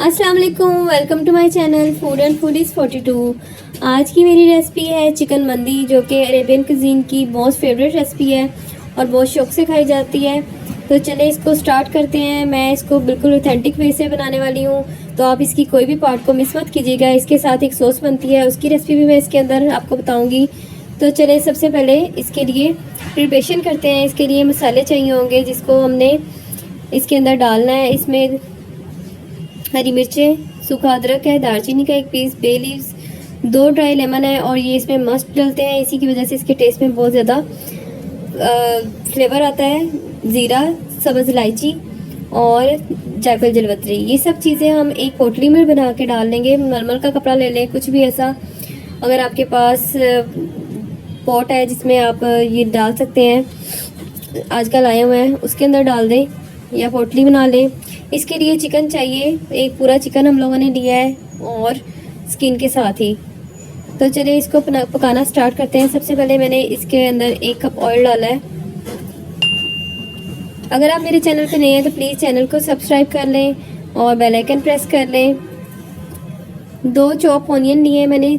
अस्सलाम वालेकुम, welcome to my channel food and foodies 42। आज की मेरी रेसिपी है चिकन मंदी, जो कि अरेबियन कुजीन की मोस्ट फेवरेट रेसिपी है और बहुत शौक से खाई जाती है। तो चले इसको स्टार्ट करते हैं। मैं इसको बिल्कुल ऑथेंटिक वे से बनाने वाली हूँ, तो आप इसकी कोई भी पार्ट को मिस मत कीजिएगा। इसके साथ एक सॉस बनती है, उसकी रेसिपी भी मैं इसके अंदर आपको बताऊँगी। तो चले सबसे पहले इसके लिए प्रिपरेशन करते हैं। इसके लिए मसाले चाहिए होंगे जिसको हमने इसके अंदर डालना है। इसमें हरी मिर्चें, सूखा अदरक है, दालचीनी का एक piece, bay leaves, 2 dry lemon है और ये इसमें मस्ट डलते हैं। इसी की वजह से इसके टेस्ट में बहुत ज़्यादा फ्लेवर आता है। ज़ीरा, सब्ज़ इलायची और जायफल जलवतरी, ये सब चीज़ें हम एक पोटली में बना के डाल लेंगे। नॉर्मल का कपड़ा ले लें, कुछ भी ऐसा, अगर आपके पास पॉट है जिसमें आप ये डाल सकते हैं, आजकल आए हुए हैं, उसके अंदर डाल दें या पोटली बना लें। इसके लिए चिकन चाहिए, एक पूरा चिकन हम लोगों ने लिया है और स्किन के साथ ही। तो चलिए इसको पकाना स्टार्ट करते हैं। सबसे पहले मैंने इसके अंदर 1 कप ऑयल डाला है। अगर आप मेरे चैनल पे नए हैं तो प्लीज़ चैनल को सब्सक्राइब कर लें और बेल आइकन प्रेस कर लें। 2 चॉप ऑनियन लिए मैंने।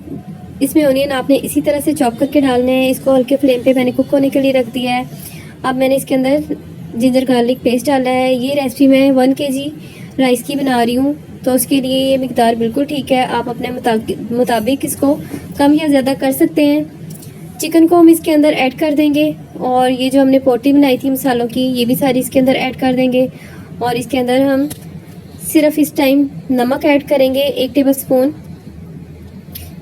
इसमें ऑनियन आपने इसी तरह से चॉप करके डालने हैं। इसको हल्के फ्लेम पे मैंने कुक होने के लिए रख दिया है। अब मैंने इसके अंदर जिंजर गार्लिक पेस्ट डाला है। ये रेसिपी मैं 1 केजी राइस की बना रही हूँ, तो उसके लिए ये मिकदार बिल्कुल ठीक है। आप अपने मुताबिक इसको कम या ज़्यादा कर सकते हैं। चिकन को हम इसके अंदर ऐड कर देंगे और ये जो हमने पोटली बनाई थी मसालों की, ये भी सारी इसके अंदर ऐड कर देंगे। और इसके अंदर हम सिर्फ इस टाइम नमक ऐड करेंगे, 1 टेबलस्पून।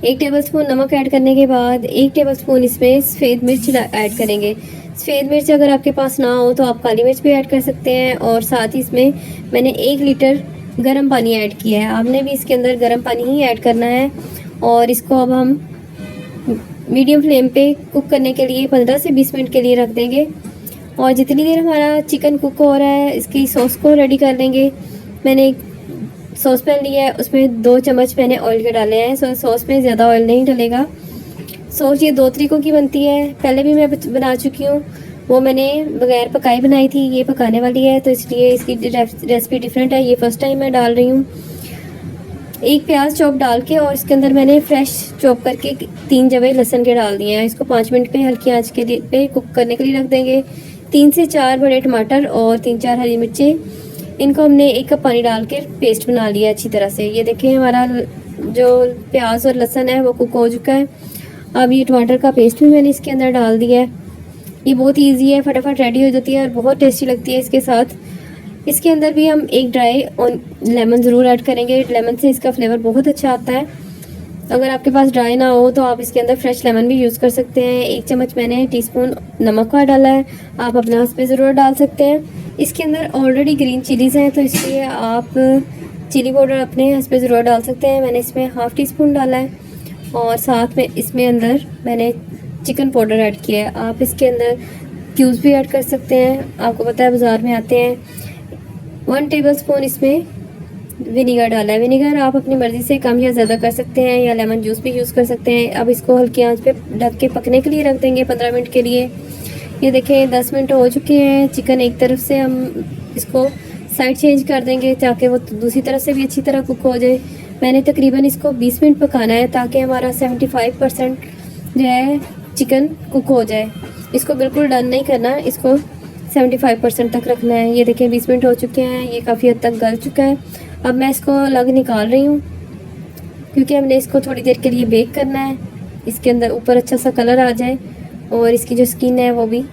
1 टेबलस्पून नमक ऐड करने के बाद 1 टेबलस्पून इसमें सफ़ेद मिर्च ऐड करेंगे। सफ़ेद मिर्च अगर आपके पास ना हो तो आप काली मिर्च भी ऐड कर सकते हैं। और साथ ही इसमें मैंने 1 लीटर गर्म पानी ऐड किया है। आपने भी इसके अंदर गर्म पानी ही ऐड करना है। और इसको अब हम मीडियम फ्लेम पे कुक करने के लिए 15 से 20 मिनट के लिए रख देंगे। और जितनी देर हमारा चिकन कुक हो रहा है, इसकी सॉस को रेडी कर लेंगे। मैंने एक सॉस पैन लिया है, उसमें 2 चम्मच मैंने ऑयल के डाले हैं। सॉस में ज़्यादा ऑयल नहीं डलेगा। सॉस ये 2 तरीक़ों की बनती है, पहले भी मैं बना चुकी हूँ। वो मैंने बगैर पकाए बनाई थी, ये पकाने वाली है, तो इसलिए इसकी रेसिपी डिफरेंट है। ये फर्स्ट टाइम मैं डाल रही हूँ। 1 प्याज चॉप डाल के और इसके अंदर मैंने फ्रेश चॉप करके 3 जवे लहसुन के डाल दिए हैं। इसको 5 मिनट पे हल्की आंच के लिए पे कुक करने के लिए रख देंगे। 3 से 4 बड़े टमाटर और 3-4 हरी मिर्चें, इनको हमने 1 कप पानी डाल के पेस्ट बना लिया अच्छी तरह से। ये देखिए हमारा जो प्याज और लहसुन है वो कुक हो चुका है। अब ये टमाटर का पेस्ट भी मैंने इसके अंदर डाल दिया है। ये बहुत इजी है, फटाफट रेडी हो जाती है और बहुत टेस्टी लगती है। इसके साथ इसके अंदर भी हम 1 ड्राई लेमन ज़रूर ऐड करेंगे। लेमन से इसका फ्लेवर बहुत अच्छा आता है। अगर आपके पास ड्राई ना हो तो आप इसके अंदर फ्रेश लेमन भी यूज़ कर सकते हैं। 1 चम्मच मैंने टीस्पून नमक का डाला है, आप अपने हाथ पे ज़रूर डाल सकते हैं। इसके अंदर ऑलरेडी ग्रीन चिलीज़ हैं, तो इसलिए आप चिली पाउडर अपने हाथ पे ज़रूर डाल सकते हैं। मैंने इसमें ½ टीस्पून डाला है और साथ में इसमें अंदर मैंने चिकन पाउडर ऐड किया है। आप इसके अंदर क्यूब्स भी ऐड कर सकते हैं, आपको पता है बाज़ार में आते हैं। 1 टेबलस्पून इसमें विनीगर डाला है। विनीगर आप अपनी मर्ज़ी से कम या ज़्यादा कर सकते हैं, या लेमन जूस भी यूज़ कर सकते हैं। अब इसको हल्की आंच पे ढक के पकने के लिए रख देंगे 15 मिनट के लिए। ये देखें 10 मिनट हो चुके हैं। चिकन एक तरफ से हम इसको साइड चेंज कर देंगे ताकि वो दूसरी तरफ से भी अच्छी तरह कुक हो जाए। मैंने तकरीबन इसको 20 मिनट पकाना है ताकि हमारा 75% जो है चिकन कुक हो जाए। इसको बिल्कुल डन नहीं करना, इसको 75% तक रखना है। ये देखें 20 मिनट हो चुके हैं, ये काफ़ी हद तक गल चुका है। अब मैं इसको अलग निकाल रही हूँ क्योंकि हमने इसको थोड़ी देर के लिए बेक करना है। इसके अंदर ऊपर अच्छा सा कलर आ जाए और इसकी जो स्किन है वो भी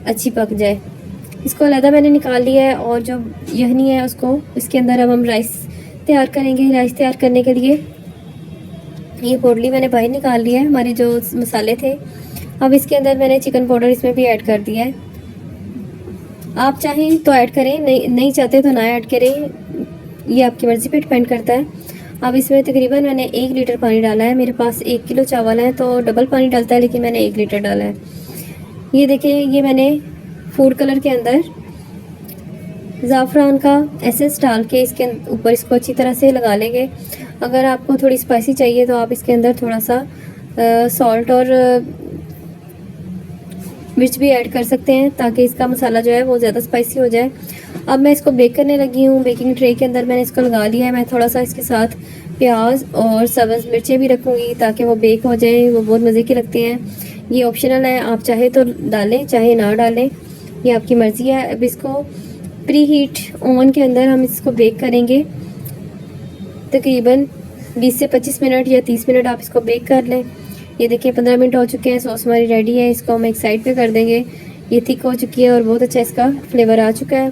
अच्छी पक जाए। इसको अलग मैंने निकाल लिया है और जो यखनी है उसको इसके अंदर अब हम राइस तैयार करेंगे। राइस तैयार करने के लिए ये पोटली मैंने बाहर निकाल लिया है, हमारे जो मसाले थे। अब इसके अंदर मैंने चिकन पाउडर इसमें भी ऐड कर दिया है। आप चाहें तो ऐड करें, नहीं चाहते तो ना ऐड करें, ये आपकी मर्ज़ी पे डिपेंड करता है। अब इसमें तकरीबन मैंने 1 लीटर पानी डाला है। मेरे पास 1 किलो चावल है तो डबल पानी डलता है, लेकिन मैंने 1 लीटर डाला है। ये देखिए ये मैंने फूड कलर के अंदर ज़ाफ़रान का एसेंस डाल के इसके ऊपर इसको अच्छी तरह से लगा लेंगे। अगर आपको थोड़ी स्पाइसी चाहिए तो आप इसके अंदर थोड़ा सा सॉल्ट और मिर्च भी ऐड कर सकते हैं ताकि इसका मसाला जो है वो ज़्यादा स्पाइसी हो जाए। अब मैं इसको बेक करने लगी हूँ। बेकिंग ट्रे के अंदर मैंने इसको लगा लिया है। मैं थोड़ा सा इसके साथ प्याज और सब्ज़ मिर्चें भी रखूँगी ताकि वो बेक हो जाए, वो बहुत मज़े की लगती हैं। ये ऑप्शनल है, आप चाहे तो डालें चाहे ना डालें, ये आपकी मर्ज़ी है। अब इसको प्री हीट ओवन के अंदर हम इसको बेक करेंगे तकरीबन 20 से 25 मिनट या 30 मिनट आप इसको बेक कर लें। ये देखिए 15 मिनट हो चुके हैं, सॉस हमारी रेडी है। इसको हम एक साइड पे कर देंगे। ये थिक हो चुकी है और बहुत अच्छा इसका फ्लेवर आ चुका है।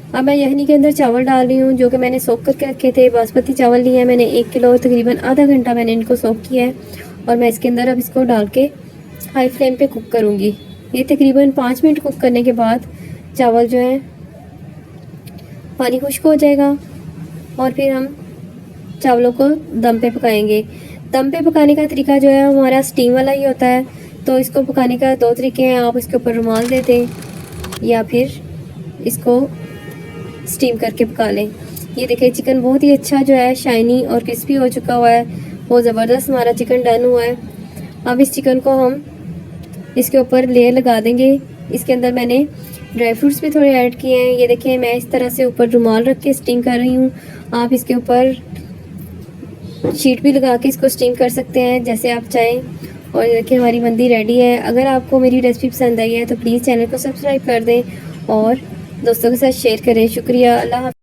अब मैं यखनी के अंदर चावल डाल रही हूँ जो कि मैंने सोख करके रखे थे। बासमती चावल लिए हैं मैंने 1 किलो, तकरीबन आधा घंटा मैंने इनको सोख किया है और मैं इसके अंदर अब इसको डाल के हाई फ्लेम पे कुक करूँगी। ये तकरीबन 5 मिनट कुक करने के बाद चावल जो है पानी खुश्क हो जाएगा और फिर हम चावलों को दम पे पकाएंगे। दम पे पकाने का तरीका जो है हमारा स्टीम वाला ही होता है। तो इसको पकाने का 2 तरीके हैं, आप इसके ऊपर रुमाल दे दें या फिर इसको स्टीम करके पका लें। ये देखिए चिकन बहुत ही अच्छा जो है शाइनी और क्रिस्पी हो चुका हुआ है, बहुत ज़बरदस्त हमारा चिकन डन हुआ है। अब इस चिकन को हम इसके ऊपर लेयर लगा देंगे। इसके अंदर मैंने ड्राई फ्रूट्स भी थोड़े ऐड किए हैं। ये देखिए मैं इस तरह से ऊपर रुमाल रख के स्टीम कर रही हूँ। आप इसके ऊपर शीट भी लगा के इसको स्टीम कर सकते हैं जैसे आप चाहें। और ये देखिए हमारी मंदी रेडी है। अगर आपको मेरी रेसिपी पसंद आई है तो प्लीज़ चैनल को सब्सक्राइब कर दें और दोस्तों के साथ शेयर करें। शुक्रिया। अल्लाह हाफ़िज़।